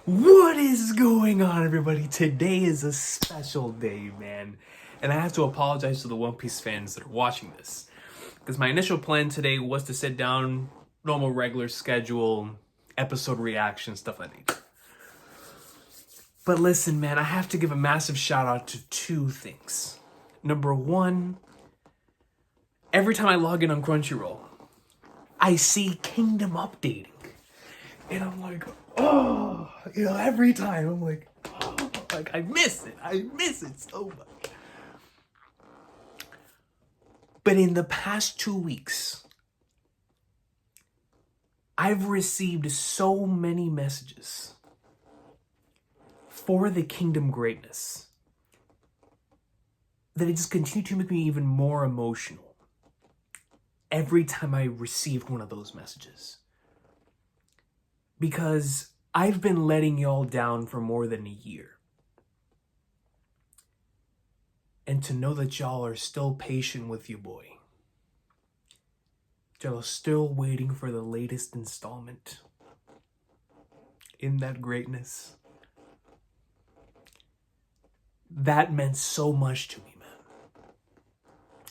What is going on, everybody? Today is a special day, man. And I have to apologize to the One Piece fans that are watching this. Because my initial plan today was to sit down, normal, regular schedule, episode reaction, stuff like that. But listen, man, I have to give a massive shout out to two things. Number one, every time I log in on Crunchyroll, I see Kingdom updating. And I'm like, oh, every time I'm like, oh, like I miss it so much. But in the past 2 weeks, I've received so many messages for the Kingdom greatness that it just continued to make me even more emotional every time I received one of those messages. Because I've been letting y'all down for more than a year. And to know that y'all are still patient with you, boy. Y'all are still waiting for the latest installment in that greatness. That meant so much to me, man.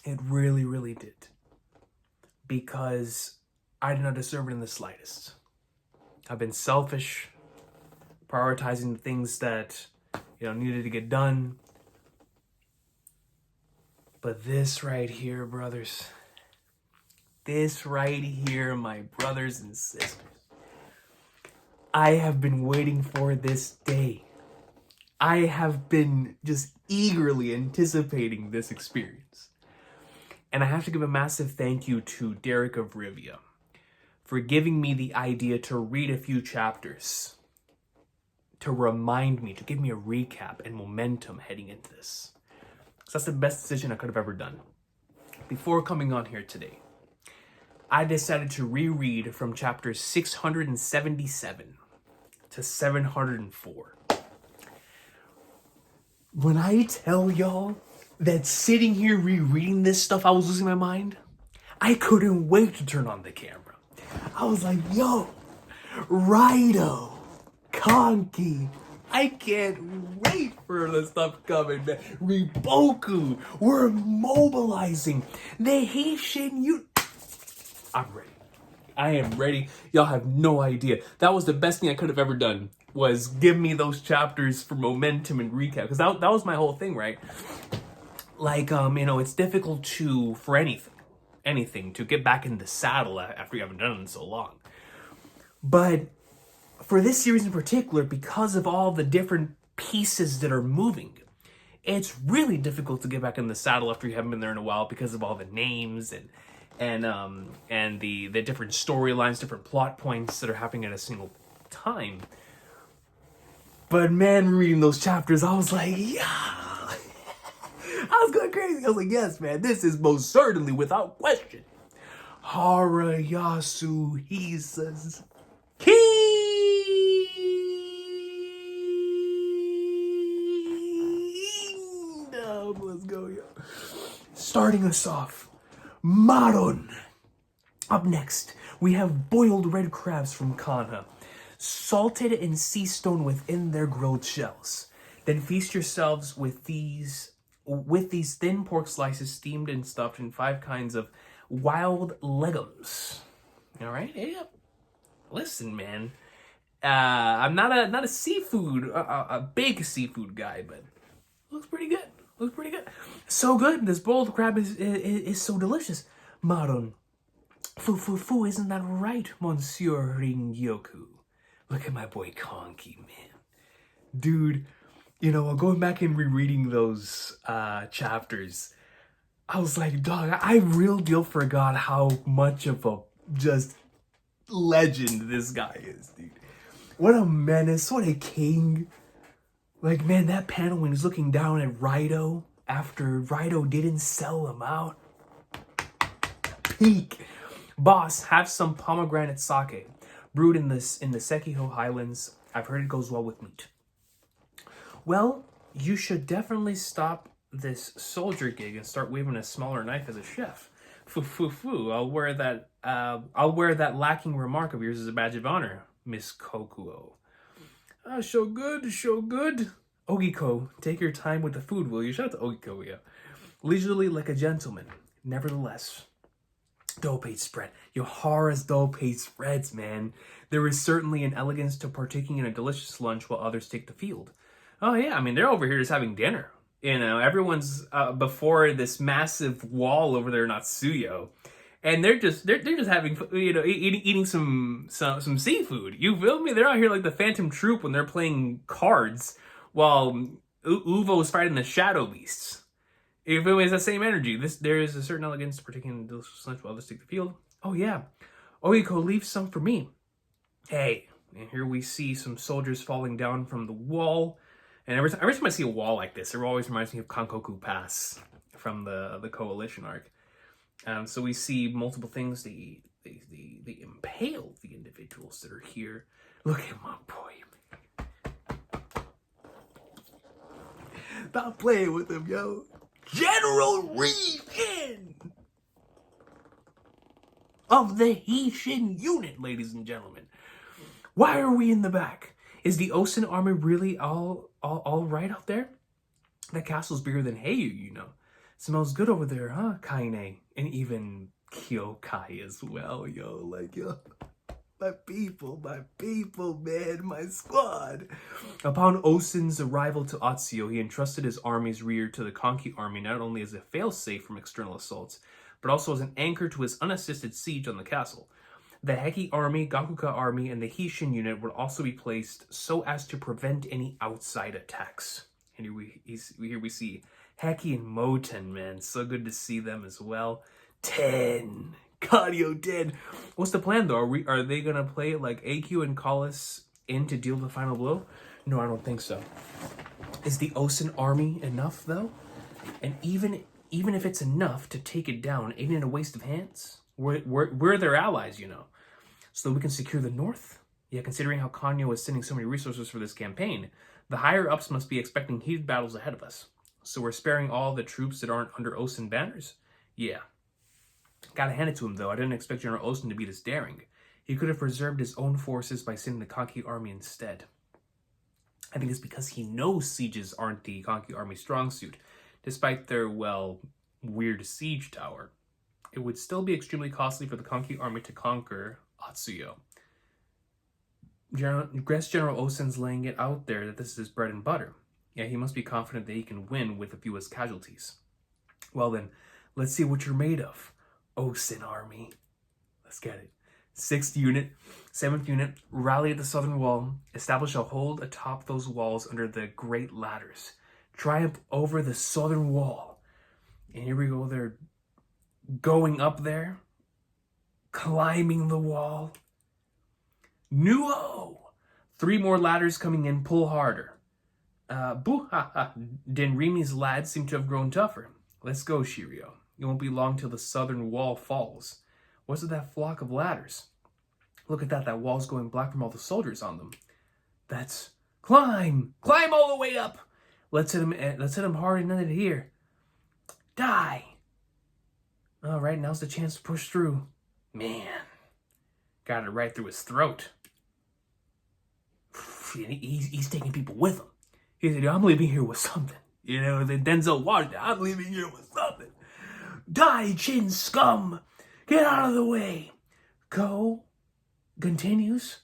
It really, really did. Because I did not deserve it in the slightest. I've been selfish, prioritizing the things that, needed to get done. But this right here, brothers, this right here, my brothers and sisters, I have been waiting for this day. I have been just eagerly anticipating this experience. And I have to give a massive thank you to Derek of Rivia for giving me the idea to read a few chapters, to remind me, to give me a recap and momentum heading into this. So that's the best decision I could have ever done. Before coming on here today, I decided to reread from chapters 677 to 704. When I tell y'all that sitting here rereading this stuff, I was losing my mind, I couldn't wait to turn on the camera. I was like, yo, Raido, Conky, I can't wait for the stuff coming, man. Riboku, we're mobilizing. The Haitian I'm ready. I am ready. Y'all have no idea. That was the best thing I could have ever done, was give me those chapters for momentum and recap. Because that was my whole thing, right? Like, it's difficult for anything to get back in the saddle after you haven't done it in so long. But for this series in particular, because of all the different pieces that are moving, it's really difficult to get back in the saddle after you haven't been there in a while because of all the names and the different storylines, different plot points that are happening at a single time. But man, reading those chapters, I was like, yeah. I was going crazy. I was like, yes, man, this is most certainly, without question, Harayasu Hisa's Kingdom. Let's go, yo. Starting us off, Maron. Up next, we have boiled red crabs from Kanha, salted in sea stone within their grilled shells. Then feast yourselves with these thin pork slices steamed and stuffed in 5 kinds of wild legumes. All right, yeah. Listen, man, I'm not a seafood, a big seafood guy, but looks pretty good. So good. This boiled crab is so delicious. Maron, fu, isn't that right, Monsieur Ringyoku? Look at my boy Conky, man, dude. Going back and rereading those chapters, I was like, dog, I real deal forgot how much of a just legend this guy is, dude. What a menace, what a king. Like, man, that panel when he's looking down at Raido after Raido didn't sell him out. Peak. Boss, have some pomegranate sake brewed in the Sekiho Highlands. I've heard it goes well with meat. Well, you should definitely stop this soldier gig and start waving a smaller knife as a chef. Fu. I'll wear that lacking remark of yours as a badge of honor, Miss Kokuo. Ah, so good, so good. Ogiko, take your time with the food, will you? Shout out to Ogiko, yeah. Leisurely like a gentleman. Nevertheless, dough-paste spread. Yohara's dough-paste spreads, man. There is certainly an elegance to partaking in a delicious lunch while others take the field. Oh yeah, I mean, they're over here just having dinner. You know, everyone's before this massive wall over there in Atsuyo. And they're just having, you know, eating some seafood. You feel me? They're out here like the Phantom Troop when they're playing cards while Uvo's fighting the Shadow Beasts. You feel me? It's the same energy. There is a certain elegance, particularly in the delicious lunch while others take the field. Oh yeah, Oiko, leave some for me. Hey, and here we see some soldiers falling down from the wall. And every time I see a wall like this, it always reminds me of Kankoku Pass from the Coalition arc. So we see multiple things. They impale the individuals that are here. Look at my boy. Stop playing with him, yo. General Recon of the Haitian unit, ladies and gentlemen. Why are we in the back? Is the Osen army really all right out there? That castle's bigger than Heiyu, you know. Smells good over there, huh, Kaine? And even Kyokai as well, yo. Like, yo, my people, man, my squad. Upon Osen's arrival to Atsuyo, he entrusted his army's rear to the Konki army not only as a failsafe from external assaults, but also as an anchor to his unassisted siege on the castle. The Heki army, Gakuka army, and the Hishin unit would also be placed so as to prevent any outside attacks. And here we see Heki and Moten, man. So good to see them as well. 10. Cardio 10. What's the plan, though? Are they going to play like AQ and Collis in to deal the final blow? No, I don't think so. Is the Osen army enough, though? And even if it's enough to take it down, ain't it a waste of hands? We're their allies, you know. So that we can secure the north? Yeah, considering how Kanyo is sending so many resources for this campaign, the higher-ups must be expecting heated battles ahead of us. So we're sparing all the troops that aren't under Osen banners? Yeah. Gotta hand it to him, though. I didn't expect General Osen to be this daring. He could have preserved his own forces by sending the Konki army instead. I think it's because he knows sieges aren't the Konki army's strong suit, despite their, well, weird siege tower. It would still be extremely costly for the Konki army to conquer Atsuyo. General Osen's laying it out there that this is his bread and butter. Yeah, he must be confident that he can win with the fewest casualties. Well then, let's see what you're made of, Osen army. Let's get it. 6th unit, 7th unit, rally at the southern wall, establish a hold atop those walls under the great ladders. Triumph over the southern wall. And here we go, they're going up there, climbing the wall. Nuo! 3 more ladders coming in, pull harder. Denrimi's lads seem to have grown tougher. Let's go, Shiryo. It won't be long till the southern wall falls. What's with that flock of ladders? Look at that. That wall's going black from all the soldiers on them. That's... Climb! Climb all the way up! Let's hit him hard and end it here. Die! All right, now's the chance to push through. Man. Got it right through his throat. He's taking people with him. He said, I'm leaving here with something. You know, the Denzel Washington, I'm leaving here with something. Die, Chin scum! Get out of the way! Go continues,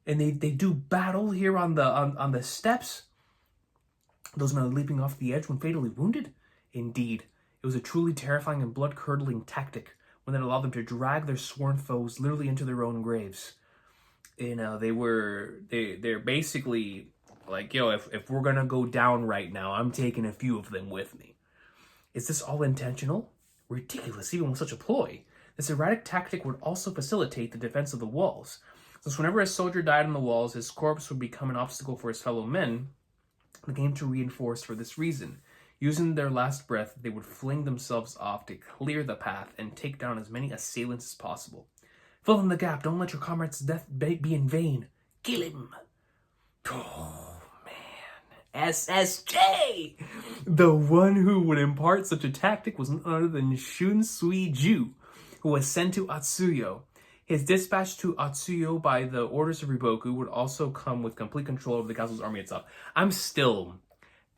and they do battle here on the steps. Those men are leaping off the edge when fatally wounded. Indeed, it was a truly terrifying and blood-curdling tactic, one that allowed them to drag their sworn foes literally into their own graves. You know, they're basically like, yo, if we're gonna go down right now, I'm taking a few of them with me. Is this all intentional? Ridiculous, even with such a ploy. This erratic tactic would also facilitate the defense of the walls. Since whenever a soldier died on the walls, his corpse would become an obstacle for his fellow men, the game to reinforce for this reason. Using their last breath, they would fling themselves off to clear the path and take down as many assailants as possible. Fill in the gap. Don't let your comrade's death be in vain. Kill him. Oh, man. SSJ! The one who would impart such a tactic was none other than Shun Sui Ju, who was sent to Atsuyo. His dispatch to Atsuyo by the orders of Riboku would also come with complete control over the castle's army itself. I still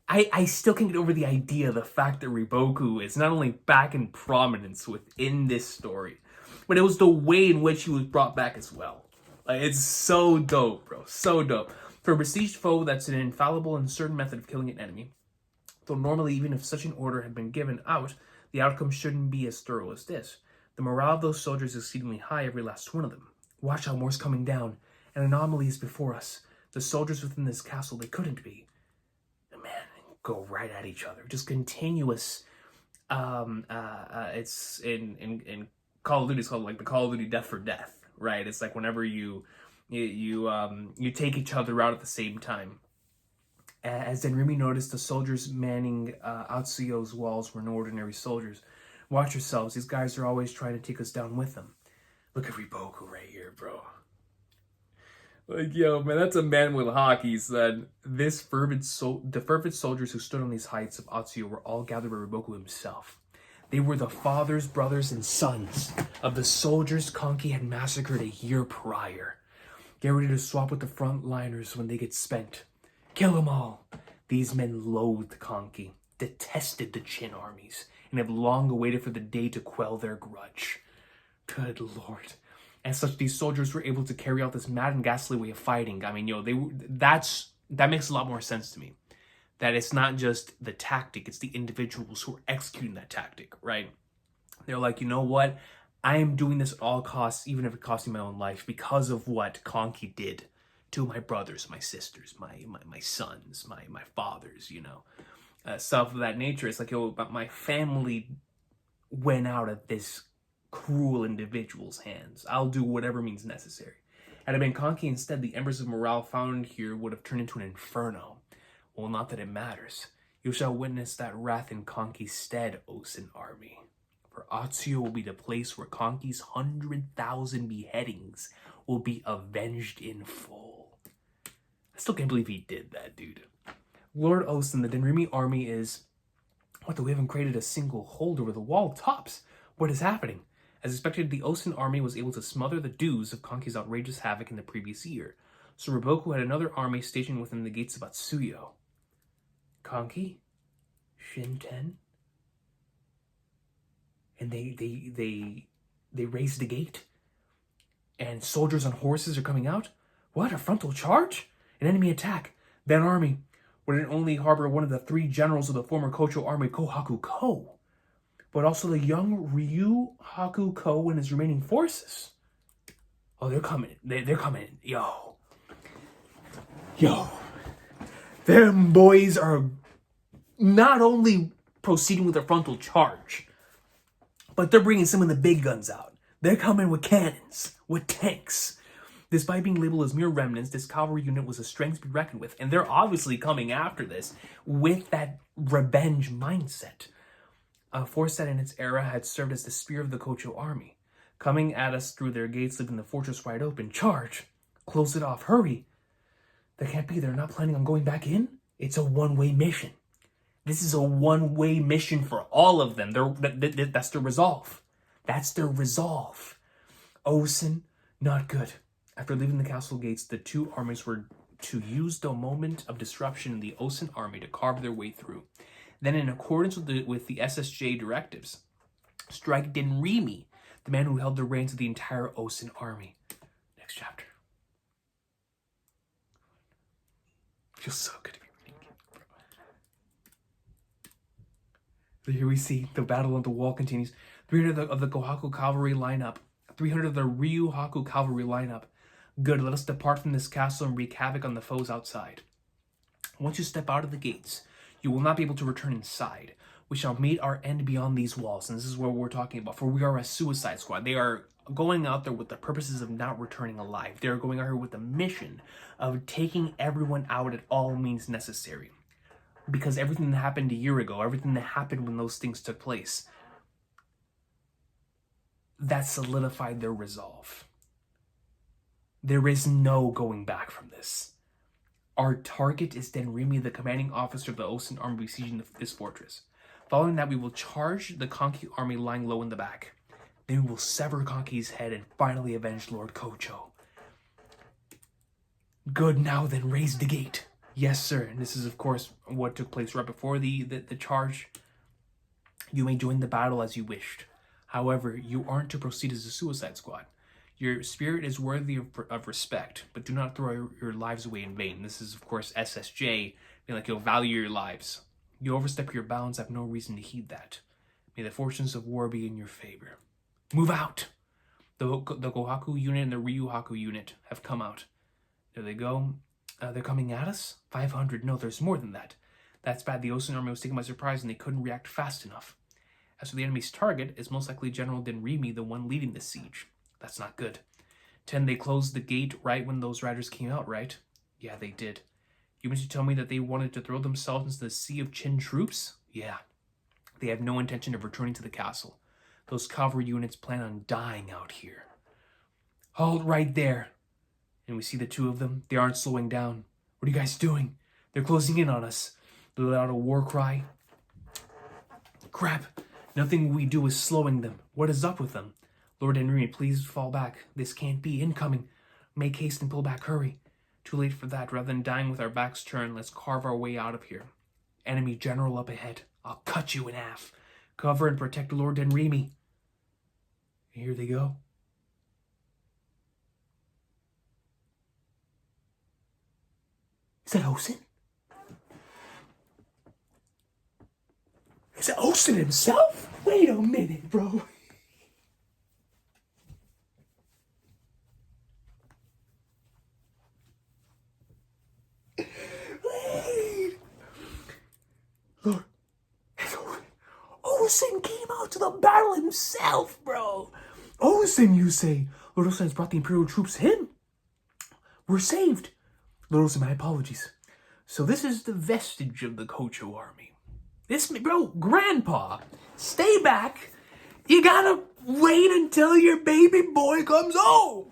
can't get over the idea, the fact that Riboku is not only back in prominence within this story, but it was the way in which he was brought back as well. Like, it's so dope, bro. So dope. For a besieged foe, that's an infallible and certain method of killing an enemy. Though normally, even if such an order had been given out, the outcome shouldn't be as thorough as this. The morale of those soldiers is exceedingly high, every last one of them. Watch out, more's coming down. An anomaly is before us. The soldiers within this castle, they couldn't be. And man, go right at each other. Just continuous, it's in Call of Duty, it's called like the Call of Duty Death for Death, right? It's like whenever you take each other out at the same time. As Denrimi noticed, the soldiers manning Atsuyo's walls were no ordinary soldiers. Watch yourselves, these guys are always trying to take us down with them. Look at Riboku right here, bro. Like, yo, man, that's a man with hockey, son. The fervent soldiers who stood on these heights of Atsuyo were all gathered by Riboku himself. They were the fathers, brothers, and sons of the soldiers Konki had massacred a year prior. Get ready to swap with the frontliners when they get spent. Kill them all. These men loathed Konki, detested the Chin armies, and have long awaited for the day to quell their grudge. Good Lord. As such, these soldiers were able to carry out this mad and ghastly way of fighting. I mean, that makes a lot more sense to me. That it's not just the tactic, it's the individuals who are executing that tactic, right? They're like, you know what? I am doing this at all costs, even if it costs me my own life, because of what Konki did to my brothers, my sisters, my sons, my fathers, you know. Stuff of that nature. It's like, yo, but my family went out at this cruel individual's hands. I'll do whatever means necessary. Had it been Konki instead, the embers of morale found here would have turned into an inferno. Well, not that it matters. You shall witness that wrath in Konki's stead, Osen army. For Atsuyo will be the place where Konki's 100,000 beheadings will be avenged in full. I still can't believe he did that, dude. Lord Osen, the Denrimi army is... What, we haven't created a single hold over the wall tops? What is happening? As expected, the Osen army was able to smother the dues of Konki's outrageous havoc in the previous year. So Riboku had another army stationed within the gates of Atsuyo. Konki? Shinten? And they raised the gate? And soldiers on horses are coming out? What, a frontal charge? An enemy attack. That army would not only harbor one of the 3 generals of the former Kocho army, Kohaku-ko, but also the young Ryu Haku-ko and his remaining forces. Oh, they're coming. They're coming. Yo. Them boys are not only proceeding with a frontal charge, but they're bringing some of the big guns out. They're coming with cannons, with tanks. Despite being labeled as mere remnants, this cavalry unit was a strength to be reckoned with. And they're obviously coming after this with that revenge mindset. A force that in its era had served as the spear of the Kocho army. Coming at us through their gates, leaving the fortress wide open. Charge! Close it off. Hurry! That can't be. They're not planning on going back in? It's a one-way mission. This is a one-way mission for all of them. That's their resolve. That's their resolve. Osen, not good. After leaving the castle gates, the 2 armies were to use the moment of disruption in the Osen army to carve their way through. Then, in accordance with the SSJ directives, strike Denrimi, the man who held the reins of the entire Osen army. Next chapter. Feels so good to be reading it, bro. So here we see the battle of the wall continues. 300 of the Kohaku cavalry line up. 300 of the Ryu Haku cavalry line up. Good, let us depart from this castle and wreak havoc on the foes outside. Once you step out of the gates, you will not be able to return inside. We shall meet our end beyond these walls, and this is what we're talking about. For we are a suicide squad. They are going out there with the purposes of not returning alive. They are going out here with the mission of taking everyone out at all means necessary. Because everything that happened a year ago, everything that happened when those things took place, that solidified their resolve. There is no going back from this. Our target is Denrimi, the commanding officer of the Osen army besieging this fortress. Following that, we will charge the Konki army lying low in the back. Then we will sever Conky's head and finally avenge Lord Kocho. Good, now then, raise the gate. Yes, sir. And this is, of course, what took place right before the charge. You may join the battle as you wished. However, you aren't to proceed as a suicide squad. Your spirit is worthy of respect, but do not throw your lives away in vain. This is, of course, SSJ, being like, you'll value your lives. You overstep your bounds, have no reason to heed that. May the fortunes of war be in your favor. Move out! The Kohaku unit and the Ryuhaku unit have come out. There they go. They're coming at us? 500. No, there's more than that. That's bad. The Osen army was taken by surprise and they couldn't react fast enough. As for the enemy's target, it's most likely General Denrimi, the one leading the siege. That's not good. 10, they closed the gate right when those riders came out, right? Yeah, they did. You meant to tell me that they wanted to throw themselves into the sea of Qin troops? Yeah. They have no intention of returning to the castle. Those cavalry units plan on dying out here. Halt right there. And we see the two of them. They aren't slowing down. What are you guys doing? They're closing in on us. They let out a war cry. Crap. Nothing we do is slowing them. What is up with them? Lord Henry, please fall back. This can't be. Incoming. Make haste and pull back. Hurry. Too late for that. Rather than dying with our backs turned, let's carve our way out of here. Enemy general up ahead. I'll cut you in half. Cover and protect Lord Denrimi. Here they go. Is that Osen? Is it Osen himself? Wait a minute, bro. Wait. Lord, Osen came out to the battle himself, bro. Osen, you say? Lord Osen has brought the Imperial troops in. We're saved. Lord Osen, my apologies. So this is the vestige of the Kocho army. This, bro, Grandpa, stay back. You gotta wait until your baby boy comes home.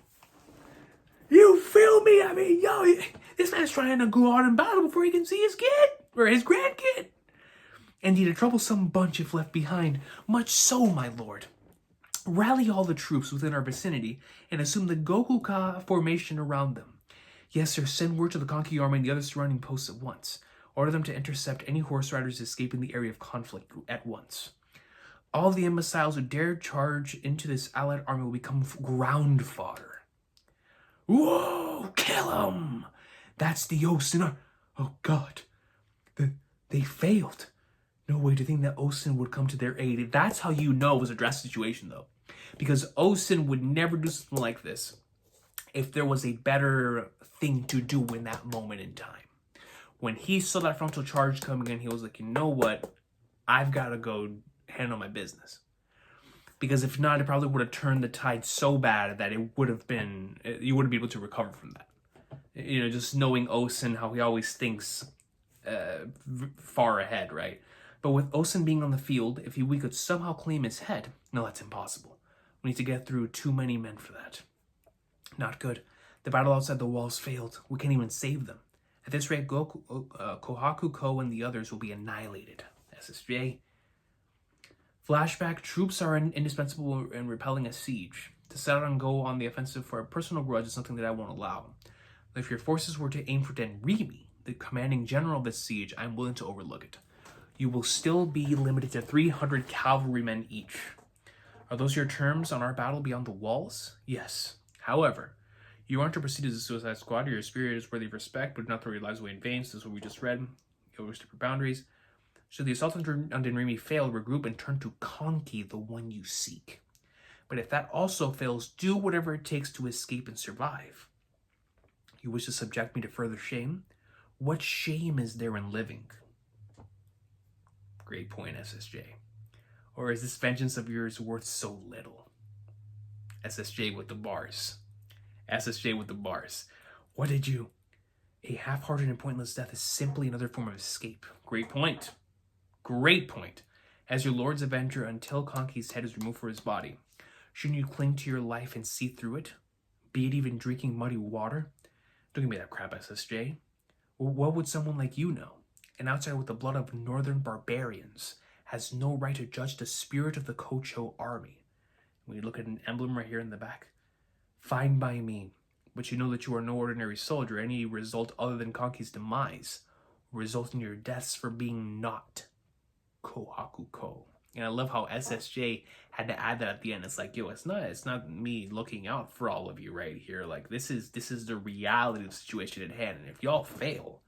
You feel me? I mean, yo, this man's trying to go out in battle before he can see his kid or his grandkid. Indeed, a troublesome bunch if left behind. Much so, my lord. Rally all the troops within our vicinity and assume the Gokuka formation around them. Yes, sir, send word to the Konki army and the other surrounding posts at once. Order them to intercept any horse riders escaping the area of conflict at once. All the imbeciles who dare charge into this allied army will become ground fodder. Whoa, kill them! That's the Osen. Oh, God. They failed. No way to think that Osen would come to their aid. That's how you know it was a drastic situation, though. Because Osen would never do something like this if there was a better thing to do in that moment in time. When he saw that frontal charge coming in, he was like, you know what? I've got to go handle my business. Because if not, it probably would have turned the tide so bad that it would have been, you wouldn't be able to recover from that. You know, just knowing Osen, how he always thinks far ahead, right? But with Osen being on the field, if we could somehow claim his head, no, that's impossible. We need to get through too many men for that. Not good. The battle outside the walls failed. We can't even save them. At this rate, Kohaku Ko and the others will be annihilated. SSJ. Flashback, troops are indispensable in repelling a siege. To set out and go on the offensive for a personal grudge is something that I won't allow. If your forces were to aim for Denrimi, the commanding general of this siege, I'm willing to overlook it. You will still be limited to 300 cavalrymen each. Are those your terms on our battle beyond the walls? Yes. However, you aren't to proceed as a suicide squad. Your spirit is worthy of respect, but do not throw your lives away in vain. So this is what we just read. You overstep your boundaries. Should the assault on Denrimi fail, regroup and turn to Konki, the one you seek. But if that also fails, do whatever it takes to escape and survive. You wish to subject me to further shame? What shame is there in living? Great point, SSJ. Or is this vengeance of yours worth so little? SSJ with the bars. SSJ with the bars. What did you... A half-hearted and pointless death is simply another form of escape. Great point. Great point. As your Lord's avenger until Konki's head is removed from his body, shouldn't you cling to your life and see through it? Be it even drinking muddy water? Don't give me that crap, SSJ. What would someone like you know? An outsider with the blood of northern barbarians has no right to judge the spirit of the Kocho army. When you look at an emblem right here in the back, fine by me, but you know that you are no ordinary soldier. Any result other than Konki's demise will result in your deaths for being not Kohaku Ko. And I love how SSJ had to add that at the end. It's like, yo, it's not me looking out for all of you right here. Like, this is the reality of the situation at hand. And if y'all fail,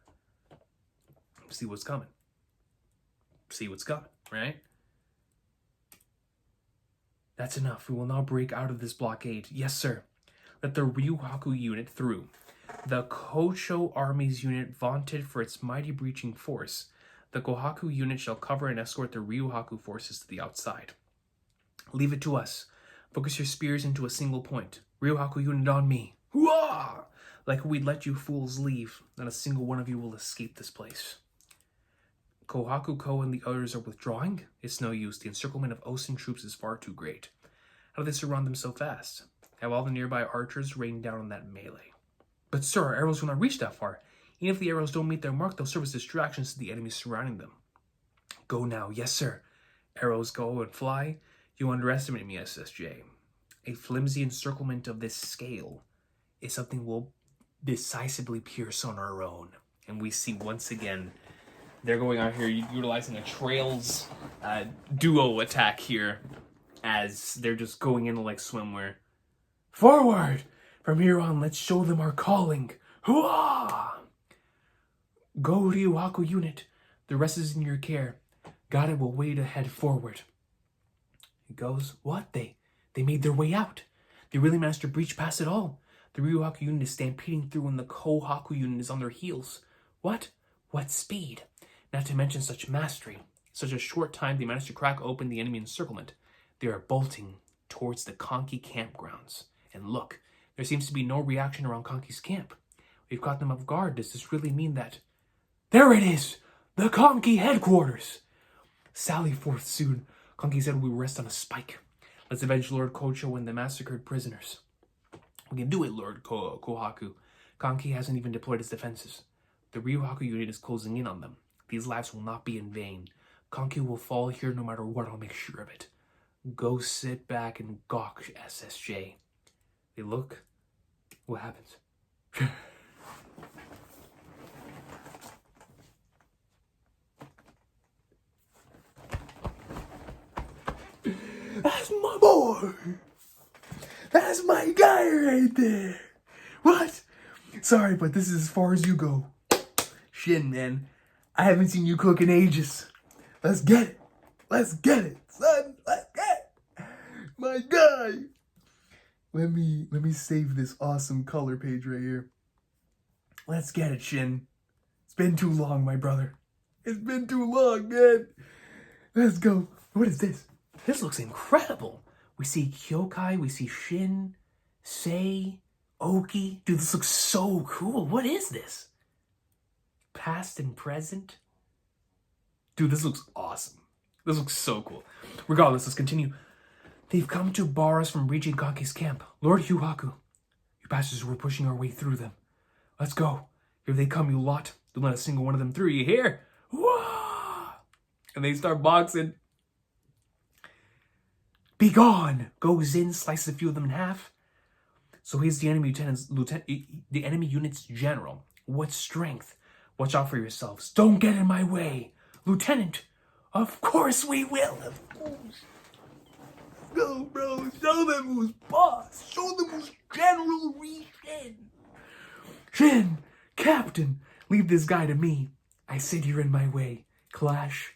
see what's coming. See what's coming, right? That's enough. We will now break out of this blockade. Yes, sir. Let the Ryuhaku unit through. The Kocho Army's unit vaunted for its mighty breaching force. The Kohaku unit shall cover and escort the Ryuhaku forces to the outside. Leave it to us. Focus your spears into a single point. Ryuhaku unit on me. Hooah! Like we'd let you fools leave. Not a single one of you will escape this place. Kohaku Ko and the others are withdrawing. It's no use. The encirclement of Osen troops is far too great. How do they surround them so fast? Have all the nearby archers rain down on that melee. But sir, our arrows will not reach that far. Even if the arrows don't meet their mark, they'll serve as distractions to the enemies surrounding them. Go now. Yes, sir. Arrows go and fly. You underestimate me, SSJ. A flimsy encirclement of this scale is something we'll decisively pierce on our own. And we see once again, they're going out here utilizing a Trails duo attack here as they're just going into like swimwear. Forward! From here on, let's show them our calling. Hooah! Go, Ryuhaku unit. The rest is in your care. God, it will wait ahead forward. He goes, what? They made their way out. They really managed to breach past it all. The Ryuhaku unit is stampeding through and the Kohaku unit is on their heels. What? What speed? Not to mention such mastery. In such a short time, they managed to crack open the enemy encirclement. They are bolting towards the Konki campgrounds. And look, there seems to be no reaction around Konki's camp. We've caught them off guard. Does this really mean that... There it is! The Konki headquarters! Sally forth soon. Konki said we will rest on a spike. Let's avenge Lord Kocho and the massacred prisoners. We can do it, Lord Kohaku. Konki hasn't even deployed his defenses. The Ryuhaku unit is closing in on them. These lives will not be in vain. Konki will fall here no matter what, I'll make sure of it. Go sit back and gawk, SSJ. They look. What happens? That's my boy! That's my guy right there! What? Sorry, but this is as far as you go. Shin, man. I haven't seen you cook in ages. Let's get it. Let's get it, son. Let's get it. My guy. Let me save this awesome color page right here. Let's get it, Shin. It's been too long, my brother. It's been too long, man. Let's go. What is this? This looks incredible. We see Kyokai, we see Shin, Sei, Oki. Dude, this looks so cool. What is this? Past and present? Dude, this looks awesome. This looks so cool. Regardless, let's continue. They've come to bar us from reaching Konki's camp. Lord Hyuhaku, you bastards were pushing our way through them. Let's go. Here they come, you lot. Don't let a single one of them through. You hear? Whoa! And they start boxing. Be gone! Goes in, slices a few of them in half. So he's the enemy the enemy unit's general. What strength? Watch out for yourselves. Don't get in my way. Lieutenant, of course we will. Of course. Go, bro. Show them who's boss. Show them who's General Recon. Shin, Captain, leave this guy to me. I said you're in my way. Clash.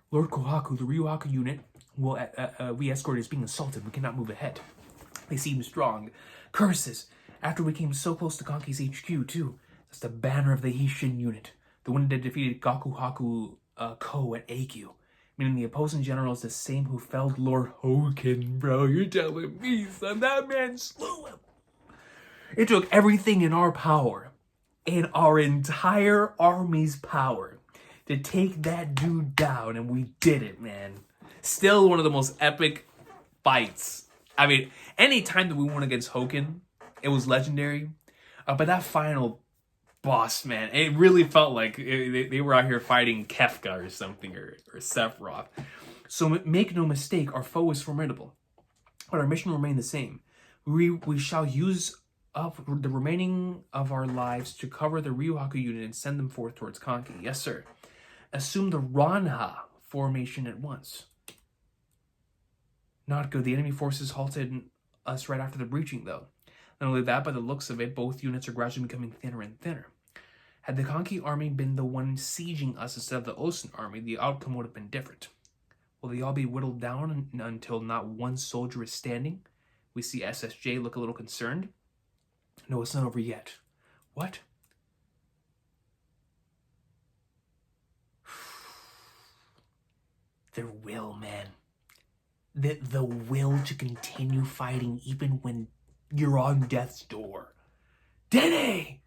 Lord Kohaku, the Ryuhaku unit, we escort is being assaulted. We cannot move ahead. They seem strong. Curses. After we came so close to Konki's HQ, too. That's the banner of the Hishin unit. The one that defeated Gakuhaku Ko at Aikyu. Meaning the opposing general is the same who felled Lord Hoken, bro. You're telling me, son. That man slew him. It took everything in our power, in our entire army's power, to take that dude down, and we did it, man. Still one of the most epic fights. I mean, any time that we went against Hoken, it was legendary. But that final boss, man, it really felt like they were out here fighting Kefka or something, or Sephiroth. So make no mistake, our foe is formidable. but our mission will remain the same. We shall use up the remaining of our lives to cover the Ryuhaku unit and send them forth towards Kanki. Yes, sir. Assume the Ranha formation at once. Not good. The enemy forces halted us right after the breaching, though. Not only that, by the looks of it, both units are gradually becoming thinner and thinner. Had the Kanki army been the one sieging us instead of the Osen army, the outcome would have been different. Will they all be whittled down until not one soldier is standing? We see SSJ look a little concerned. No, it's not over yet. What? Their will, man. The will to continue fighting even when you're on death's door. Dene!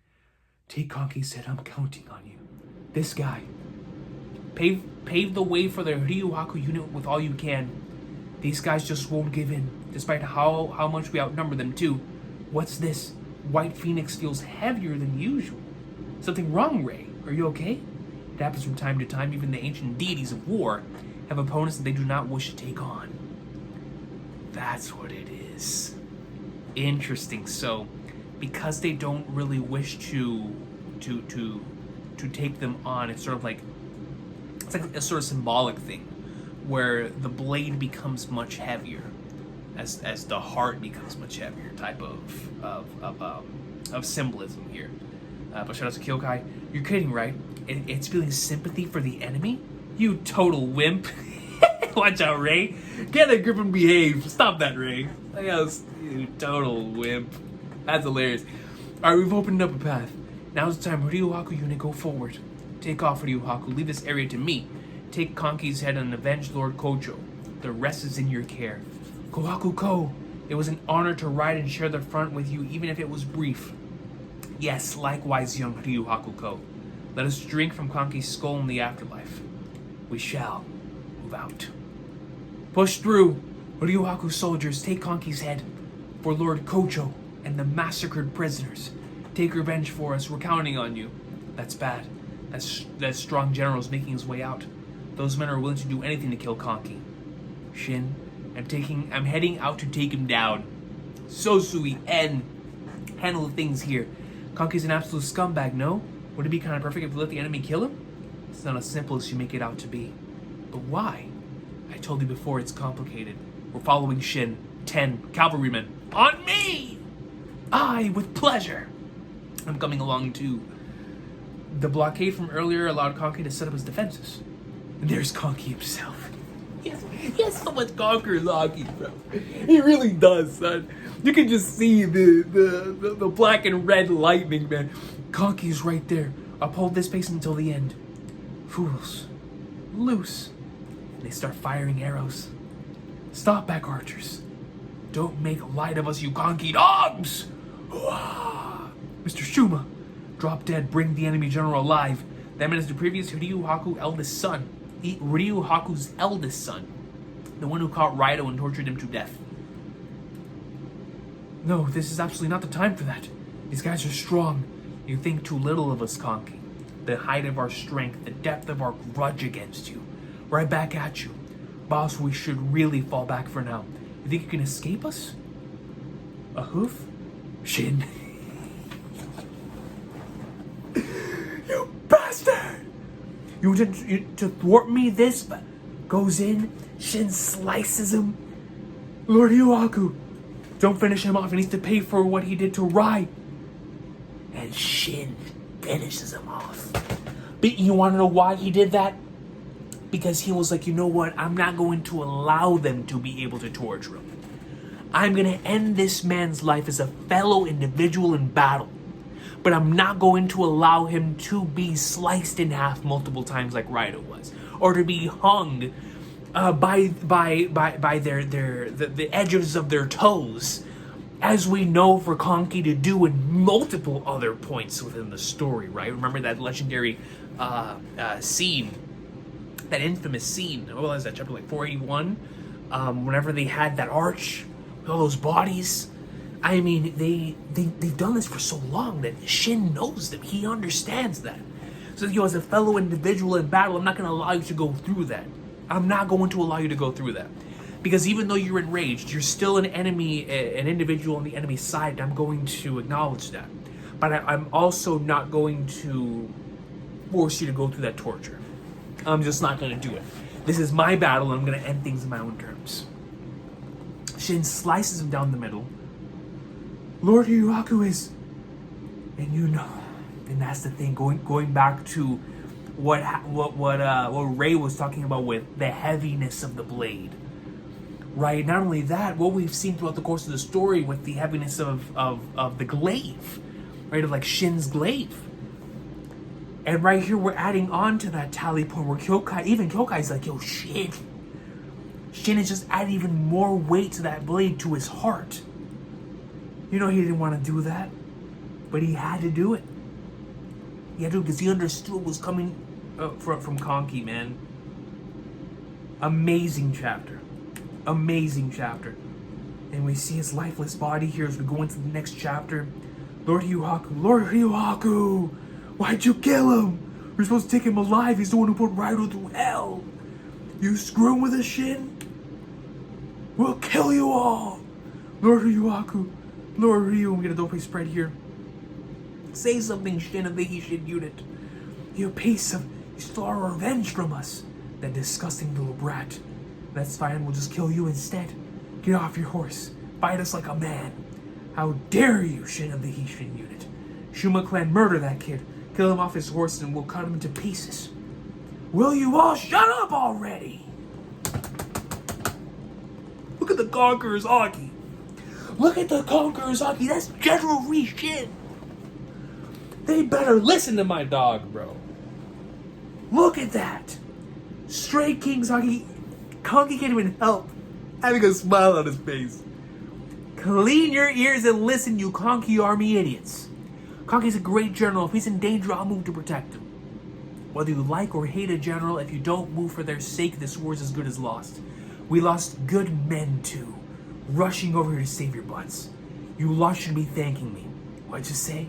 Take Kanki's head, I'm counting on you. This guy. Pave the way for the Ryuhaku unit with all you can. These guys just won't give in, despite how much we outnumber them too. What's this? White Phoenix feels heavier than usual. Something wrong, Ray? Are you okay? It happens from time to time. Even the ancient deities of war have opponents that they do not wish to take on. That's what it is. Interesting. So, because they don't really wish to take them on, it's sort of like a sort of symbolic thing, where the blade becomes much heavier, as the heart becomes much heavier, type of symbolism here. But shout out to Kyokai. You're kidding, right? It's feeling sympathy for the enemy? You total wimp. Watch out, Ray. Get a grip and behave. Stop that, Ray. You total wimp. That's hilarious. Alright, we've opened up a path. Now's the time. Ryuhaku unit, go forward. Take off, Ryuhaku. Leave this area to me. Take Kanki's head and avenge Lord Kojo. The rest is in your care. Kohaku Ko, it was an honor to ride and share the front with you, even if it was brief. Yes, likewise, young Ryuhaku Ko. Let us drink from Kanki's skull in the afterlife. We shall move out. Push through. Ryuhaku soldiers, take Kanki's head. For Lord Kojo and the massacred prisoners. Take revenge for us. We're counting on you. That's bad. That strong general's making his way out. Those men are willing to do anything to kill Kanki. Shin, I'm heading out to take him down. Sosui, handle the things here. Kanki's an absolute scumbag, no? Would it be kind of perfect if we let the enemy kill him? It's not as simple as you make it out to be. But why? I told you before, it's complicated. We're following Shin. 10 cavalrymen. On me! Aye, with pleasure. I'm coming along too. The blockade from earlier allowed Kanki to set up his defenses. And there's Kanki himself. He has so much conquer Loki, bro. He really does, son. You can just see the black and red lightning, man. Kanki's right there. Uphold this pace until the end. Fools. Loose. They start firing arrows. Stop back, archers. Don't make light of us, you Kanki dogs! Mr. Shuma, drop dead, bring the enemy general alive. That man is the previous Ryuhaku's eldest son. Ryuhaku's eldest son. The one who caught Raido and tortured him to death. No, this is absolutely not the time for that. These guys are strong. You think too little of us, Kanki. The height of our strength, the depth of our grudge against you. Right back at you. Boss, we should really fall back for now. You think you can escape us? A hoof? Shin. You bastard! You to thwart me this? Goes in, Shin slices him. Lord Ryuhaku, don't finish him off. He needs to pay for what he did to Rai. And Shin finishes him off. But you want to know why he did that? Because he was like, you know what? I'm not going to allow them to be able to torture him. I'm going to end this man's life as a fellow individual in battle. But I'm not going to allow him to be sliced in half multiple times like Raido was. Or to be hung by the edges of their toes. As we know for Kanki to do in multiple other points within the story, right? Remember that legendary scene, that infamous scene, what was that, chapter like 481? Whenever they had that arch, all those bodies. I mean, they've done this for so long that Shin knows them. He understands that. So, as a fellow individual in battle, I'm not going to allow you to go through that. I'm not going to allow you to go through that. Because even though you're enraged, you're still an enemy, an individual on the enemy side, and I'm going to acknowledge that. But I'm also not going to force you to go through that torture. I'm just not going to do it. This is my battle, and I'm going to end things in my own terms. Shin slices him down the middle. Lord Ryuhaku is... And you know... And that's the thing, going back to what Ray was talking about with the heaviness of the blade. Right? Not only that, what we've seen throughout the course of the story with the heaviness of the glaive. Right? Of like Shin's glaive. And right here we're adding on to that tally point where Kyokai's like, yo, Shin. Shin is just adding even more weight to that blade, to his heart. You know he didn't want to do that. But he had to do it. He had to, because he understood what was coming from Conky, man. Amazing chapter. Amazing chapter. And we see his lifeless body here as we go into the next chapter. Lord Ryuhaku, why'd you kill him? We're supposed to take him alive. He's the one who put Raido through hell. You screwing with us, Shin? We'll kill you all. Lord Ryuhaku, Lord Ryu, we get a dope spread here. Say something, Shin of the Hishin unit. You piece of... You stole our revenge from us. That disgusting little brat. That's fine, we'll just kill you instead. Get off your horse. Fight us like a man. How dare you, Shin of the Hishin unit. Shuma clan, murder that kid. Kill him off his horse and we'll cut him into pieces. Will you all shut up already? Look at the Conqueror's Haki. Look at the Conqueror's Haki. That's General Shin. They better listen to my dog, bro. Look at that. Stray King's Haki. Conky can't even help having a smile on his face. Clean your ears and listen, you Conky army idiots. Conky's a great general. If he's in danger, I'll move to protect him. Whether you like or hate a general, if you don't move for their sake, this war's as good as lost. We lost good men, too. Rushing over here to save your butts. You lot should be thanking me. What'd you say?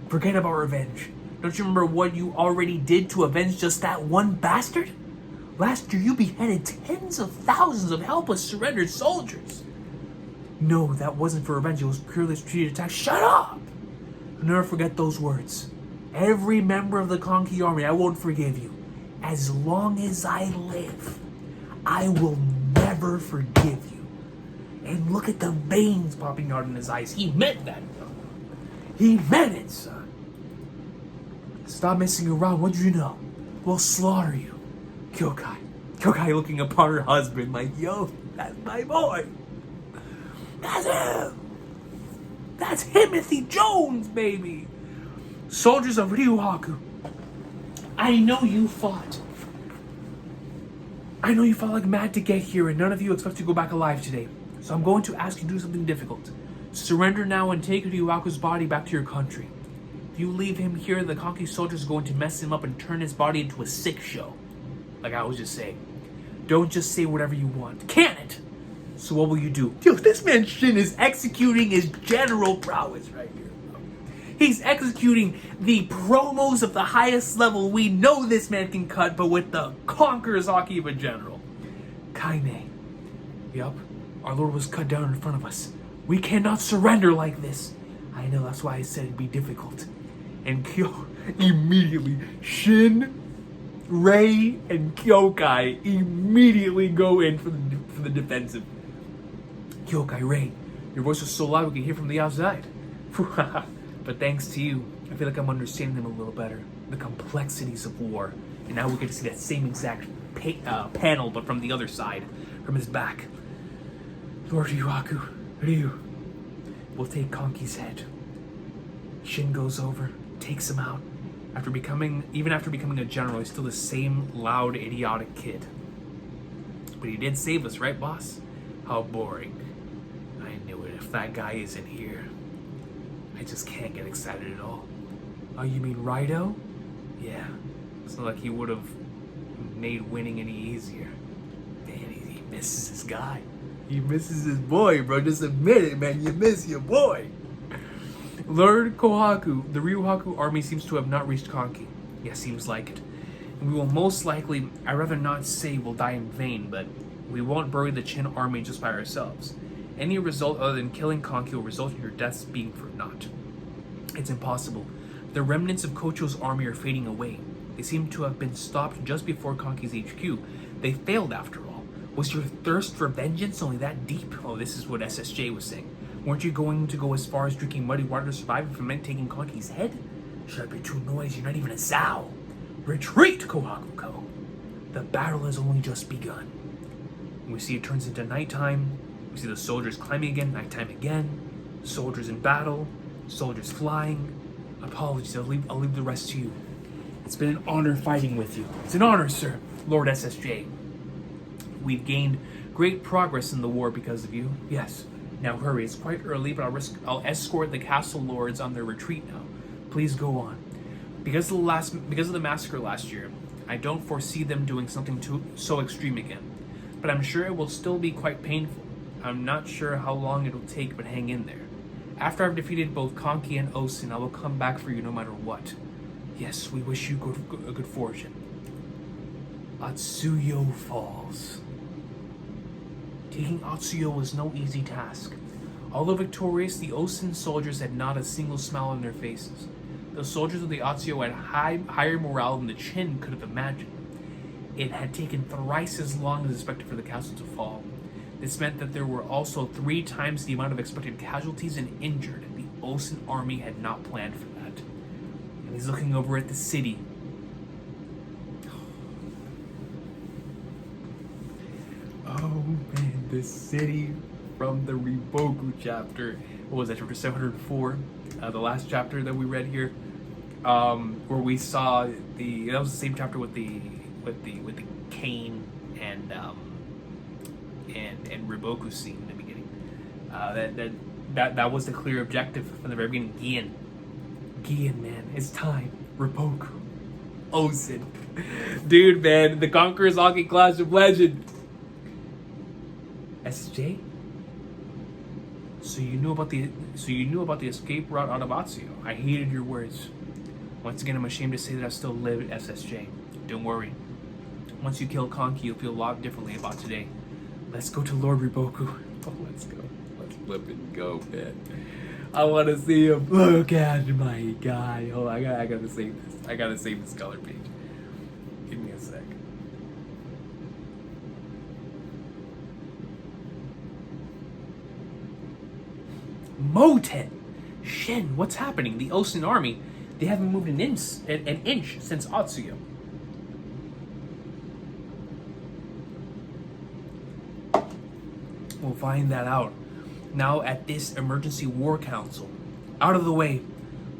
Forget about revenge. Don't you remember what you already did to avenge just that one bastard? Last year you beheaded tens of thousands of helpless surrendered soldiers. No, that wasn't for revenge. It was purely strategic attack. Shut up! I'll never forget those words. Every member of the Conky army, I won't forgive you. As long as I live, I will never forgive you. And look at the veins popping out in his eyes. He meant that. He meant it, son. Stop messing around. What'd you know? We'll slaughter you. Kyokai looking upon her husband like, yo, that's my boy. That's him. That's Timothy Jones, baby. Soldiers of Ryuhaku. I know you fought. I know you fought like mad to get here, and none of you expect to go back alive today. So I'm going to ask you to do something difficult. Surrender now and take Ryuhaku's body back to your country. If you leave him here, the Conky soldiers are going to mess him up and turn his body into a sick show. Like I was just saying. Don't just say whatever you want. Can it? So what will you do? Dude, this man Shin is executing his general prowess right here. He's executing the promos of the highest level we know this man can cut, but with the Conqueror's Haki of a general. Kaine. Yup. Our Lord was cut down in front of us. We cannot surrender like this. I know, that's why I said it'd be difficult. And immediately, Shin, Ray, and Kyokai immediately go in for the defensive. Kyokai, Ray, your voice was so loud we could hear from the outside. But thanks to you, I feel like I'm understanding them a little better. The complexities of war. And now we get to see that same exact panel, but from the other side, from his back. Lord Ryuhaku, Ryu, we'll take Conky's head. Shin goes over, takes him out. Even after becoming a general, he's still the same loud, idiotic kid. But he did save us, right, boss? How boring. I knew it. If that guy isn't here, I just can't get excited at all. Oh, you mean Raido? Yeah. It's not like he would have made winning any easier. Man, he misses his guy. He misses his boy, bro. Just admit it, man. You miss your boy. Lord Kohaku, the Ryuhaku army seems to have not reached Conky. Yeah, seems like it. And we will most likely, I'd rather not say we'll die in vain, but We won't bury the Qin army just by ourselves. Any result other than killing Konki will result in your deaths being for naught. It's impossible. The remnants of Kocho's army are fading away. They seem to have been stopped just before Konki's HQ. They failed after all. Was your thirst for vengeance only that deep? Oh, this is what SSJ was saying. Weren't you going to go as far as drinking muddy water to survive if it meant taking Konki's head? Shut up your true noise, you're not even a Zao. Retreat, Kohakuko. The battle has only just begun. We see it turns into nighttime. We see the soldiers climbing again, nighttime again. Soldiers in battle. Soldiers flying. Apologies, I'll leave the rest to you. It's been an honor fighting with you. It's an honor, sir, Lord SSJ. We've gained great progress in the war because of you. Yes. Now hurry, it's quite early, but I'll escort the castle lords on their retreat now. Please go on. Because of the massacre last year, I don't foresee them doing something so extreme again. But I'm sure it will still be quite painful. I'm not sure how long it'll take, but hang in there. After I've defeated both Konki and Osin, I will come back for you no matter what. Yes, we wish you good fortune. Atsuyo falls. Taking Atsuyo was no easy task. Although victorious, the Osin soldiers had not a single smile on their faces. The soldiers of the Atsuyo had higher morale than the Qin could have imagined. It had taken thrice as long as expected for the castle to fall. This meant that there were also 3 times the amount of expected casualties and injured. The Osin army had not planned for that. And he's looking over at the city. Oh man, the city from the Riboku chapter. What was that, chapter 704? The last chapter that we read here, where we saw that was the same chapter with the Kane and Riboku scene in the beginning. That was the clear objective from the very beginning. Gian, man, it's time. Riboku, Osin, dude, man, the Conqueror's Hockey Clash of Legend. SJ. So you knew about the escape route out of Atsuyo. I hated your words. Once again, I'm ashamed to say that I still live at SSJ. Don't worry. Once you kill Konki, you'll feel a lot differently about today. Let's go to Lord Riboku. Oh, let's go. Let's flip and go, man. I want to see him. Look at my guy. Hold on, I gotta save this. I gotta save this color page. Give me a sec. Moten! Shen, what's happening? The Osin army, they haven't moved an inch since Atsuyo. We'll find that out. Now at this emergency war council. Out of the way.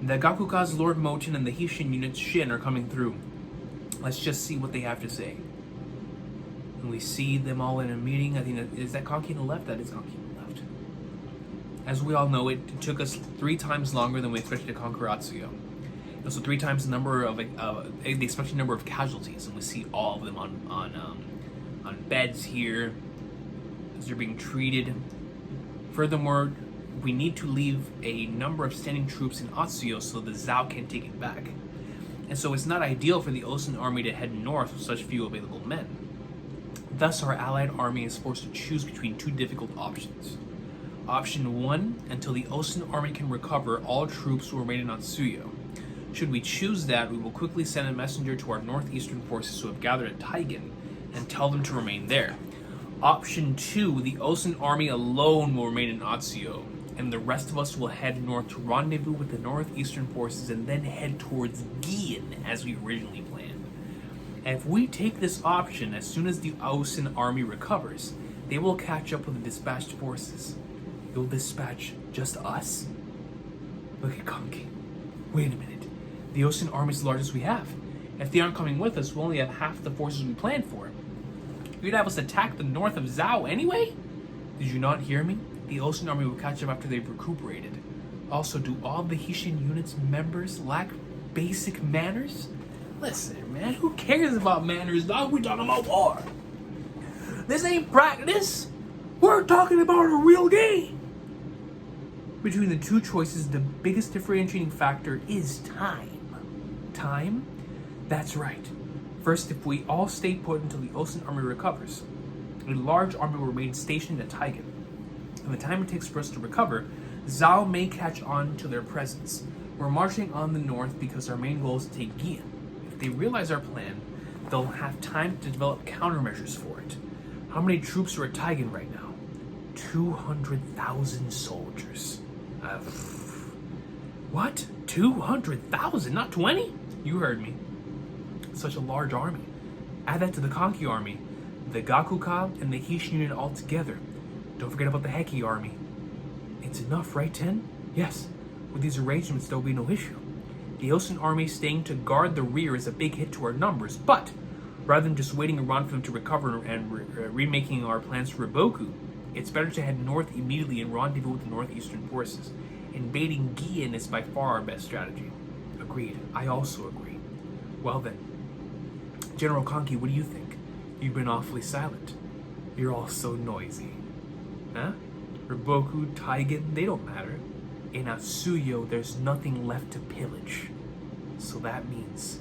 The Gakuka's Lord Moten and the Hishin unit's Shin are coming through. Let's just see what they have to say. And we see them all in a meeting. I think is that Konki on the left? That is Konki on the left. As we all know, it took us 3 times longer than we expected to conquer Atsuyo. Also 3 times the number of the expected number of casualties, and we see all of them on beds here as they're being treated. Furthermore, we need to leave a number of standing troops in Atsuyo so the Zao can take it back. And so it's not ideal for the Osin army to head north with such few available men. Thus, our allied army is forced to choose between 2 difficult options. Option 1, until the Osin army can recover, all troops will remain in Atsuyo. Should we choose that, we will quickly send a messenger to our northeastern forces who have gathered at Taigen and tell them to remain there. Option 2, the Osin army alone will remain in Atsuyo, and the rest of us will head north to rendezvous with the northeastern forces and then head towards Gian as we originally planned. And if we take this option, as soon as the Osin army recovers, they will catch up with the dispatched forces. You'll dispatch just us? Look at Konki. Wait a minute. The Osin army is the largest we have. If they aren't coming with us, we'll only have half the forces we planned for. You'd have us attack the north of Zao anyway? Did you not hear me? The Osin army will catch up after they've recuperated. Also, do all the Hishin unit's members lack basic manners? Listen, man, who cares about manners, dog? We're talking about war. This ain't practice. We're talking about a real game. Between the 2 choices, the biggest differentiating factor is time. Time? That's right. First, if we all stay put until the Osin army recovers. A large army will remain stationed at Taigen. In the time it takes for us to recover, Zhao may catch on to their presence. We're marching on the north because our main goal is to take Gian. If they realize our plan, they'll have time to develop countermeasures for it. How many troops are at Taigen right now? 200,000 soldiers. What? 200,000? Not 20? You heard me. Such a large army. Add that to the Konki army, the Gakuka, and the Hishin unit all together. Don't forget about the Heki army. It's enough, right, Ten? Yes. With these arrangements, there'll be no issue. The Osen army staying to guard the rear is a big hit to our numbers, but rather than just waiting around for them to recover and remaking our plans for Riboku, it's better to head north immediately and rendezvous with the northeastern forces. Invading Gian is by far our best strategy. Agreed. I also agree. Well then, General Konki, what do you think? You've been awfully silent. You're all so noisy. Huh? Riboku, Taigen, they don't matter. In Atsuyo, there's nothing left to pillage. So that means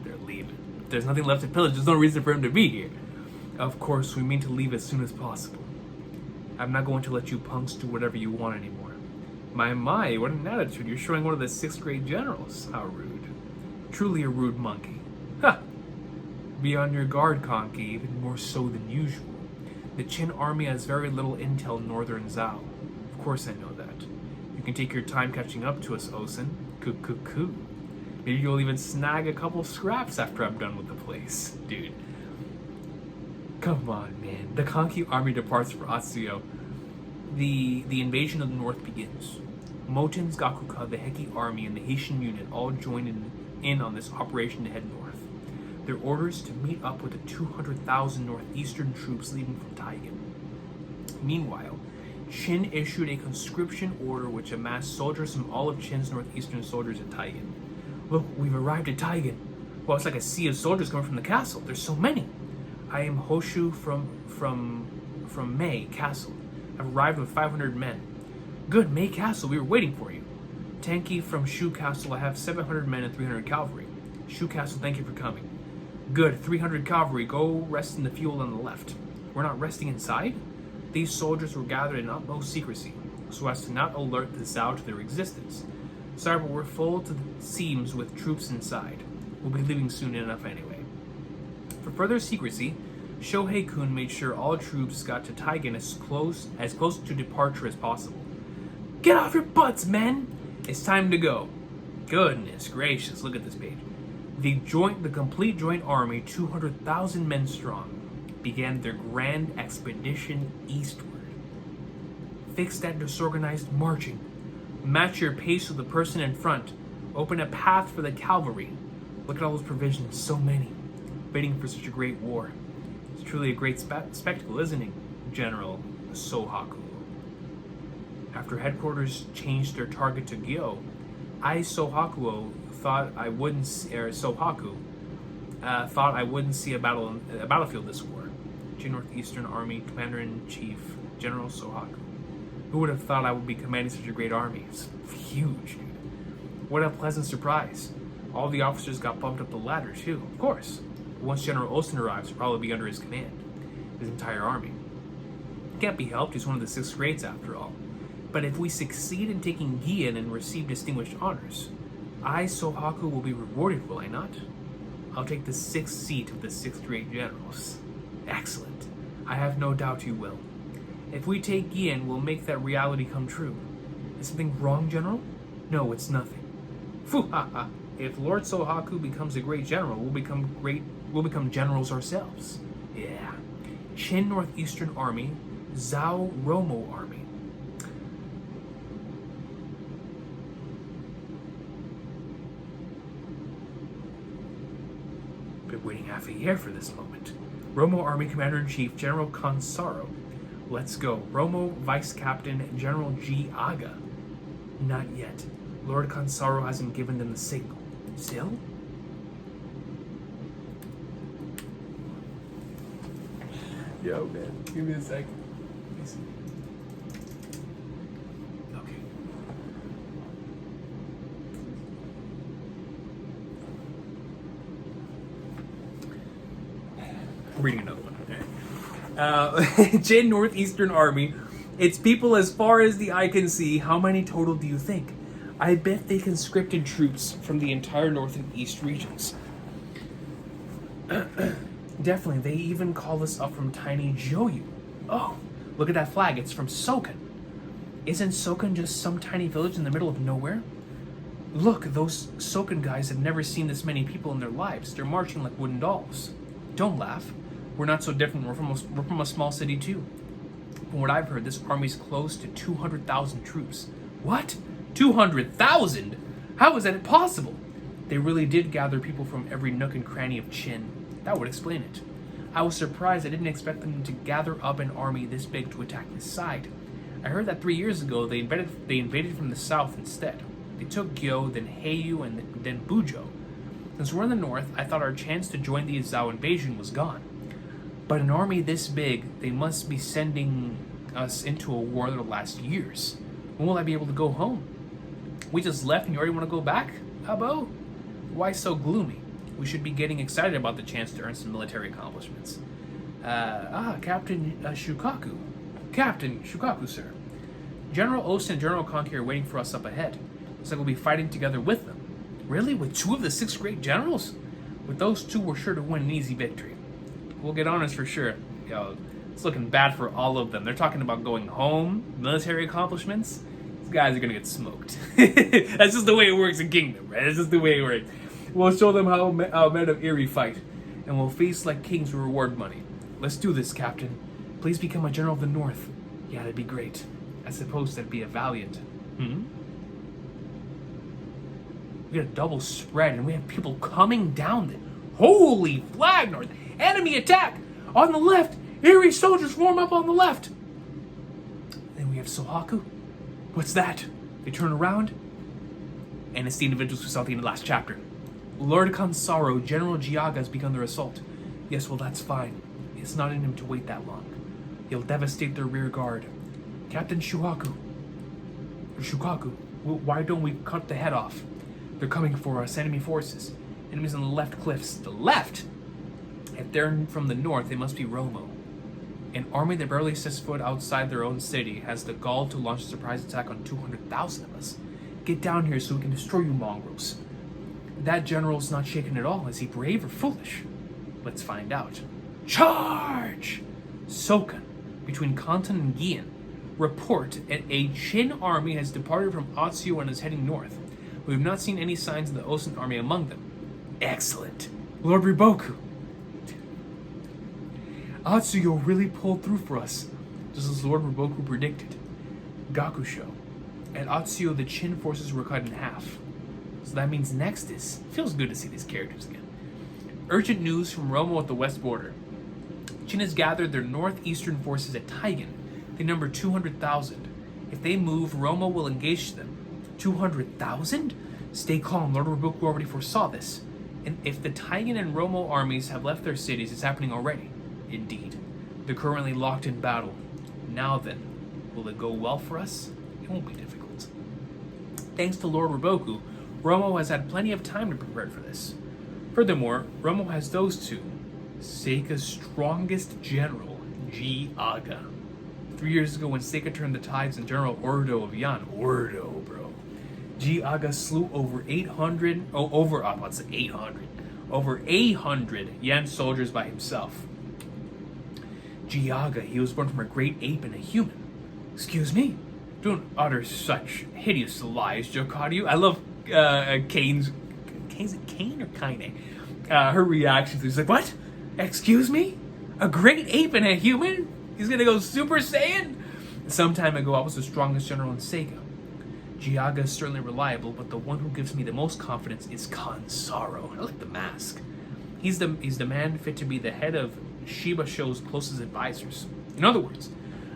they're leaving. If there's nothing left to pillage, there's no reason for him to be here. Of course, we mean to leave as soon as possible. I'm not going to let you punks do whatever you want anymore. My, what an attitude. You're showing one of the 6th grade generals. How rude. Truly a rude monkey. Ha! Be on your guard, Konki, even more so than usual. The Qin army has very little intel in northern Zhao. Of course I know that. You can take your time catching up to us, Osen. Coo. Maybe you'll even snag a couple scraps after I'm done with the place. Dude. Come on, man. The Konki army departs for Atsuyo. The invasion of the north begins. Moten's Gakuka, the Heki army, and the Hishin unit all join in on this operation to head north. Their orders to meet up with the 200,000 northeastern troops leaving from Taigen. Meanwhile, Qin issued a conscription order which amassed soldiers from all of Qin's northeastern soldiers at Taigen. Look, we've arrived at Taigen. Well, it's like a sea of soldiers coming from the castle. There's so many. I am Hoshu from Mei Castle. I've arrived with 500 men. Good, Mei Castle, we were waiting for you. Tenki from Shu Castle, I have 700 men and 300 cavalry. Shu Castle, thank you for coming. Good, 300 cavalry, go rest in the field on the left. We're not resting inside? These soldiers were gathered in utmost secrecy, so as to not alert the Zhao to their existence. Sorry, but we're full to the seams with troops inside. We'll be leaving soon enough anyway. For further secrecy, Shohei-kun made sure all troops got to Taigen as close to departure as possible. Get off your butts, men! It's time to go. Goodness gracious, look at this page. The complete joint army, 200,000 men strong, began their grand expedition eastward. Fix that disorganized marching. Match your pace with the person in front. Open a path for the cavalry. Look at all those provisions, so many. Waiting for such a great war. It's truly a great spectacle, isn't it, General Sohaku? After headquarters changed their target to Gyo, Sohaku thought I wouldn't see a battlefield this war. Jin Northeastern Army Commander-in-Chief General Sohaku. Who would have thought I would be commanding such a great army? It's huge, dude. What a pleasant surprise. All the officers got bumped up the ladder, too, of course. Once General Osen arrives, he'll probably be under his command. His entire army. Can't be helped, he's one of the 6th grades after all. But if we succeed in taking Gian and receive distinguished honors, I, Sohaku, will be rewarded, will I not? I'll take the 6th seat of the 6th grade generals. Excellent. I have no doubt you will. If we take Gian, we'll make that reality come true. Is something wrong, General? No, it's nothing. Fuhaha. If Lord Sohaku becomes a great general, we'll become generals ourselves. Yeah. Qin Northeastern Army, Zhao Romo Army. Been waiting half a year for this moment. Romo Army Commander-in-Chief General Kansaro. Let's go. Romo Vice Captain General G. Aga. Not yet. Lord Kansaro hasn't given them the signal. Still? Yo, man. Give me a second. Let me see. Okay. I'm reading another one. Okay. Jin Northeastern Army. It's people as far as the eye can see. How many total do you think? I bet they conscripted troops from the entire north and east regions. Definitely, they even call us up from tiny Joyu. Oh, look at that flag, it's from Soken. Isn't Soken just some tiny village in the middle of nowhere? Look, those Soken guys have never seen this many people in their lives. They're marching like wooden dolls. Don't laugh. We're not so different. We're from a small city too. From what I've heard, this army's close to 200,000 troops. What? 200,000? How is that possible? They really did gather people from every nook and cranny of Qin. That would explain it. I was surprised. I didn't expect them to gather up an army this big to attack this side. I heard that 3 years ago they invaded from the south instead. They took Gyo, then Heiyu, and then Bujo. Since we're in the north, I thought our chance to join the Zhao invasion was gone. But an army this big, they must be sending us into a war that'll last years. When will I be able to go home? We just left and you already want to go back, Abo? Why so gloomy? We should be getting excited about the chance to earn some military accomplishments. Captain Shukaku. Captain Shukaku, sir. General Osen and General Konki are waiting for us up ahead. Looks like we'll be fighting together with them. Really? With 2 of the 6 great generals? With those 2, we're sure to win an easy victory. We'll get honors for sure. Yo, it's looking bad for all of them. They're talking about going home, military accomplishments. These guys are gonna get smoked. That's just the way it works in Kingdom, right? That's just the way it works. We'll show them how men of Erie fight, and we'll feast like kings with reward money. Let's do this, Captain. Please become a general of the North. Yeah, that'd be great. I suppose that'd be a valiant. We got a double spread, and we have people coming down the... Holy flag, North! Enemy attack! On the left! Erie soldiers form up on the left! Then we have Sohaku. What's that? They turn around, and it's the individuals who saw the end of the last chapter. Lord Kansaro, General Jiaga has begun their assault. Yes, well, that's fine. It's not in him to wait that long. He'll devastate their rear guard. Captain Shukaku, why don't we cut the head off? They're coming for us, enemy forces. Enemies on the left cliffs. The left? If they're from the north, they must be Romo. An army that barely sets foot outside their own city has the gall to launch a surprise attack on 200,000 of us. Get down here so we can destroy you mongrels. That general's not shaken at all. Is he brave or foolish? Let's find out. Charge! Soken, between Kanton and Gian. Report, a Qin army has departed from Atsuyo and is heading north. We have not seen any signs of the Osen army among them. Excellent. Lord Riboku. Atsuyo really pulled through for us, just as Lord Riboku predicted. Gakusho. At Atsuyo, the Qin forces were cut in half. So that means next is... Feels good to see these characters again. Urgent news from Romo at the west border. Qin has gathered their northeastern forces at Taigen. They number 200,000. If they move, Romo will engage them. 200,000? Stay calm, Lord Riboku already foresaw this. And if the Taigen and Romo armies have left their cities, it's happening already. Indeed. They're currently locked in battle. Now then, will it go well for us? It won't be difficult. Thanks to Lord Riboku, Romo has had plenty of time to prepare for this. Furthermore, Romo has those 2. Seika's strongest general, Jiaga. 3 years ago when Seika turned the tides in General Ordo of Yan. Ordo, bro. Jiaga slew over 800 Yan soldiers by himself. Jiaga, he was born from a great ape and a human. Excuse me? Don't utter such hideous lies, Jokaryu. I love Kane's... Is it Kane or Kaine? Her reaction to it. She's like, what? Excuse me? A great ape and a human? He's gonna go Super Saiyan? Some time ago, I was the strongest general in Sega. Jiaga is certainly reliable, but the one who gives me the most confidence is Kansaro. I like the mask. He's the man fit to be the head of Shiba Show's closest advisors. In other words,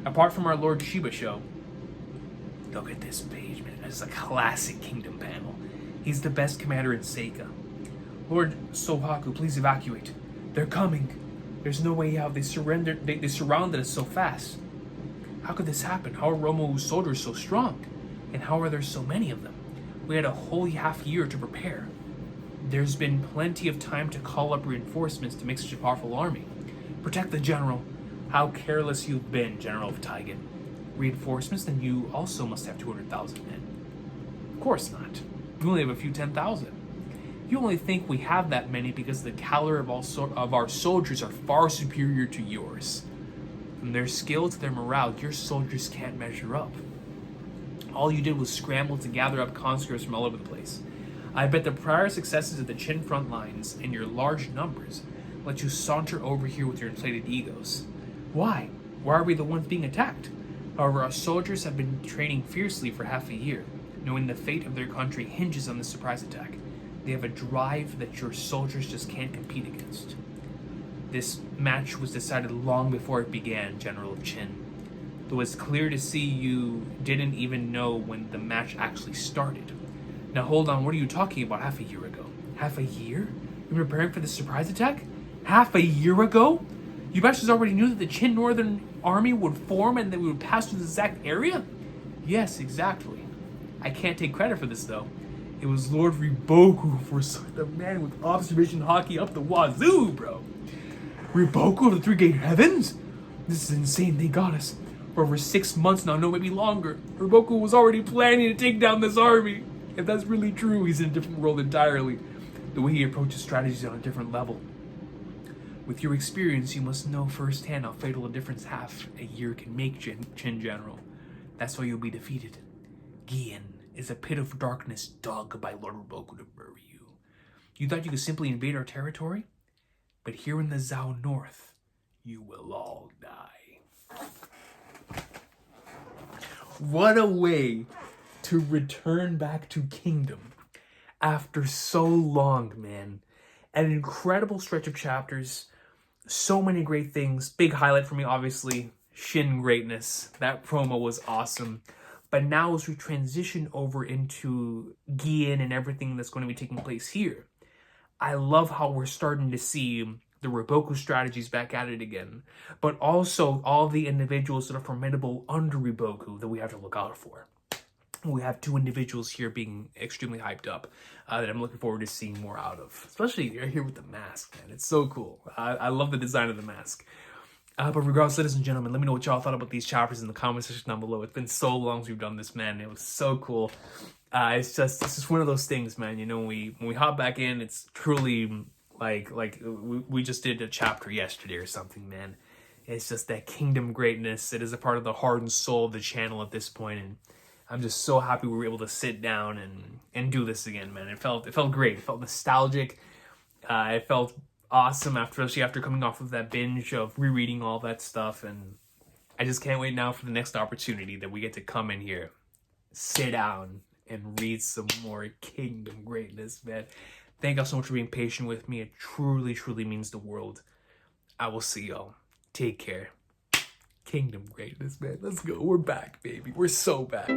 apart from our Lord Shiba Show, look at this page, man. It's a classic Kingdom panel. He's the best commander in Seiga. Lord Sohaku, please evacuate. They're coming. There's no way out. They surrounded us so fast. How could this happen? How are Romo's soldiers so strong? And how are there so many of them? We had a whole half year to prepare. There's been plenty of time to call up reinforcements to make such a powerful army. Protect the general. How careless you've been, General of Taigen. Reinforcements? Then you also must have 200,000 men. Of course not. We only have a few 10,000. You only think we have that many because the caliber of our soldiers are far superior to yours. From their skill to their morale, your soldiers can't measure up. All you did was scramble to gather up conscripts from all over the place. I bet the prior successes of the Qin front lines and your large numbers let you saunter over here with your inflated egos. Why? Why are we the ones being attacked? However, our soldiers have been training fiercely for half a year, knowing the fate of their country hinges on this surprise attack. They have a drive that your soldiers just can't compete against. This match was decided long before it began, General of Qin. Though it's clear to see you didn't even know when the match actually started. Now hold on, what are you talking about half a year ago? Half a year? You were preparing for the surprise attack? Half a year ago? You bastards already knew that the Qin Northern Army would form and that we would pass through the exact area? Yes, exactly. I can't take credit for this though. It was Lord Riboku, for the man with observation hockey up the wazoo, bro. Riboku of the Three Gate Heavens? This is insane, they got us. For over 6 months now, no, maybe longer. Riboku was already planning to take down this army. If that's really true, he's in a different world entirely. The way he approaches strategy is on a different level. With your experience, you must know firsthand how fatal a difference half a year can make, Qin General. That's why you'll be defeated. Gian is a pit of darkness dug by Lord Riboku to bury you. You thought you could simply invade our territory? But here in the Zhao North, you will all die. What a way to return back to Kingdom after so long, man. An incredible stretch of chapters, so many great things. Big highlight for me, obviously, Shin greatness. That promo was awesome. But now as we transition over into Gian and everything that's going to be taking place here, I love how we're starting to see the Riboku strategies back at it again, but also all the individuals that are formidable under Riboku that we have to look out for. We have 2 individuals here being extremely hyped up that I'm looking forward to seeing more out of, especially here with the mask, man. It's so cool. I love the design of the mask. But regardless, ladies and gentlemen, let me know what y'all thought about these chapters in the comment section down below. It's been so long since we've done this, man. It was so cool. It's just one of those things, man. You know, when we hop back in, it's truly like we just did a chapter yesterday or something, man. It's just that kingdom greatness. It is a part of the heart and soul of the channel at this point, and I'm just so happy we were able to sit down and do this again, man. It felt great. It felt nostalgic. It felt awesome, especially after coming off of that binge of rereading all that stuff, and I just can't wait now for the next opportunity that we get to come in here, sit down, and read some more Kingdom greatness, man. Thank y'all so much for being patient with me. It truly, truly means the world. I will see y'all. Take care. Kingdom greatness, man. Let's go. We're back, baby. We're so back.